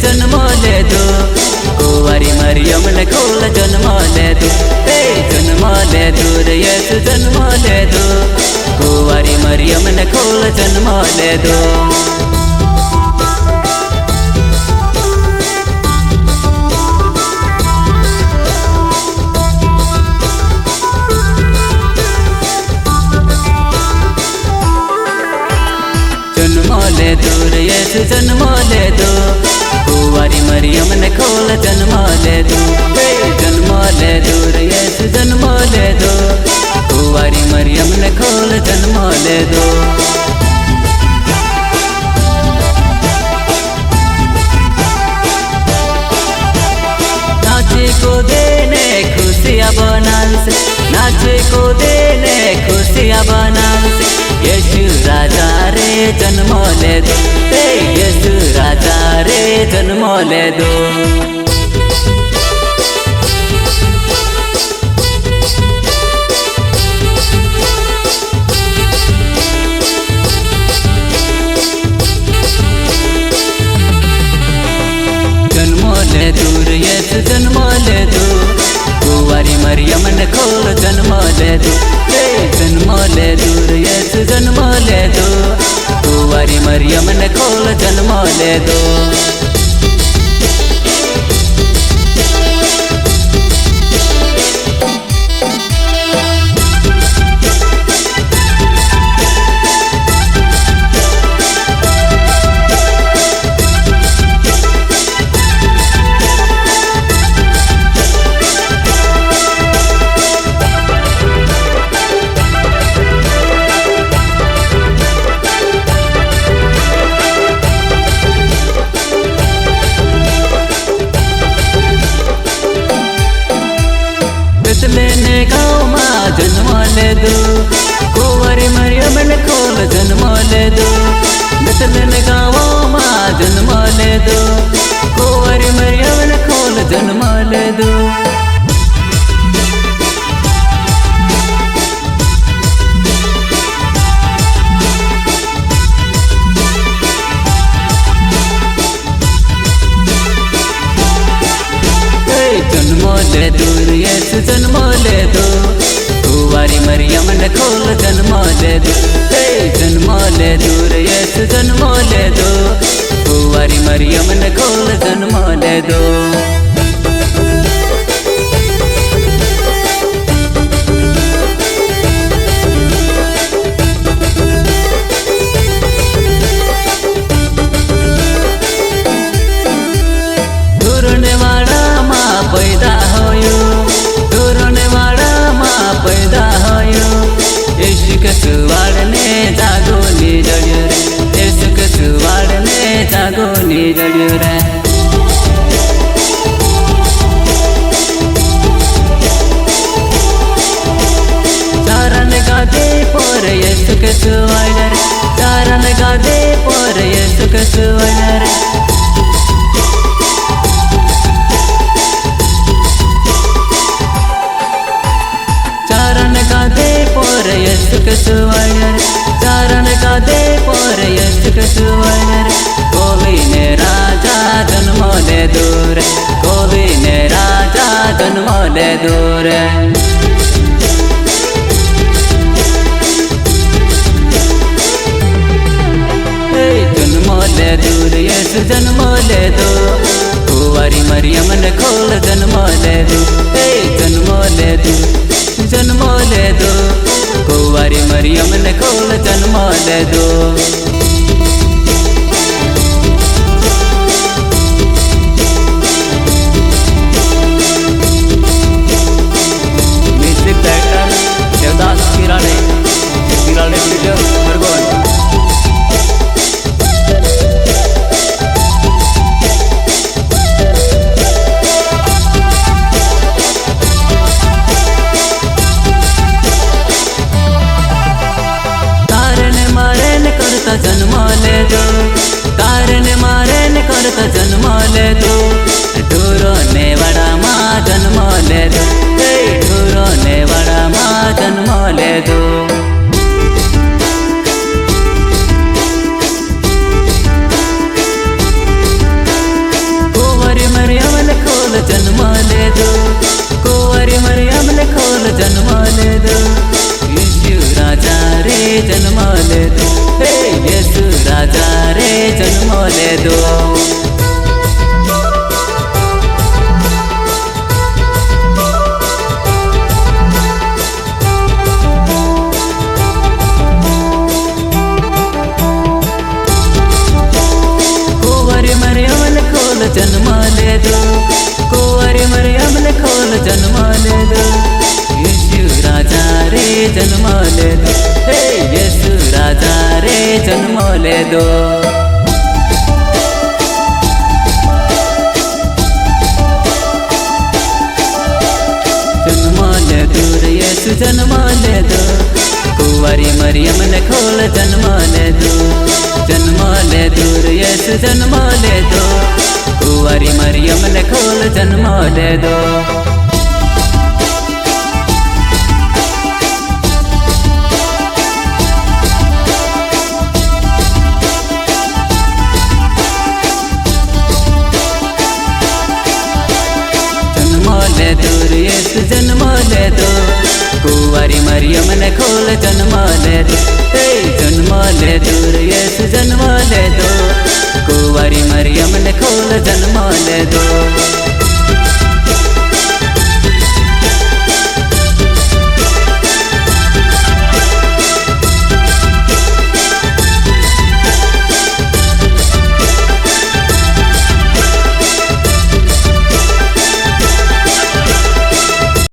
जन्म ले दो कुंवारी मरियम ने खोल जन्म ले दो जन्म ले दो रे यीशु जन्म ले दो कुंवारी मरियम ने खोल जन्म ले दो जन्म ले दो रे यीशु जन्म ले दो कुंवारी मरियम ने खोल जन्म ले दो जन्म ले दो रे यीशु जन्म ले दो कुंवारी मरियम ने खोल जन्म ले दो नाचे को देने खुशियाँ बनाल नाचे को देने खुशियाँ बनाल यीशु राजा रे जन्म ले दो यीशु राजा रे जन्म ले दो जन्म ले दो यीशु जन्म ले दो कुंवारी मरियम ने खोल जन्म ले दो जन्म ले दो यीशु जन्म ले दो कुंवारी मरियम ने खोल जन्म ले दो लेने गाँव माँ जन्म ले दो कुंवारी मरियम ने खोल जन्म ले दो लेने गाँव माँ जन्म ले दो कुंवारी मरियम ने खोल जन्म ले दो जन्म ले दो यीशु जन्म ले दो कुंवारी मरियम ने खोल जन्म ले दो जन्म ले दो यीशु जन्म ले दो कुंवारी मरियम ने खोल जन्म ले दो पैदा होयो धोरने वाला माँ पैदा होयो यीशु के सुवाड़ ने जागो नी जड़ियो रे यीशु के सुवाड़ ने जागो नी जड़ियो रे चारण गादे पर यीशु के सुवाड़ रे चारण गादे पर यीशु के सुवाड़ रे यीशु के सुवाड़ चारण का दे पर यीशु के सुवाड़ कोली ने राजा जन्म ले दूर कोली ने राजा जन्म ले दूर जन्म ले दूर यीशु जन्म ले दो कुंवारी मरियम ने खोल जन्म ले दो जन्म ले दो जन्म ले दो कुंवारी मरियम ने खोल जन्म ले दो म्यूजिक डायरेक्टर देवदास किराने वीडियो मरगोन जन्म ले दो कारण मारे न करता जन्म ले दो ढोरो ने बड़ा माँ जन्म ले दो ढोरो ने बड़ा माँ जन्म ले दो जन्म ले दो, यीशु राजा रे जन्म ले दो, हे यीशु राजा रे जन्म ले दो। जन्म ले दो, कुंवारी मरियम ने खोल जन्म ले दो, यीशु राजा रे जन्म ले दो, हे यीशु राजा रे जन्म ले दो। जन्म ले दो रे यीशु जन्म ले दो, कुंवारी मरियम ने खोल जन्म ले दो, जन्म ले दो रे यीशु जन्म ले दो, कुंवारी मरियम ने खोल जन्म ले दो। जन्म ले दो यीशु जन्म ले दो, कुंवारी मरियम ने खोल जन्म ले दो, हे जन्म ले दो यीशु जन्म ले दो, कुंवारी मरियम ने खोल जन्म ले दो।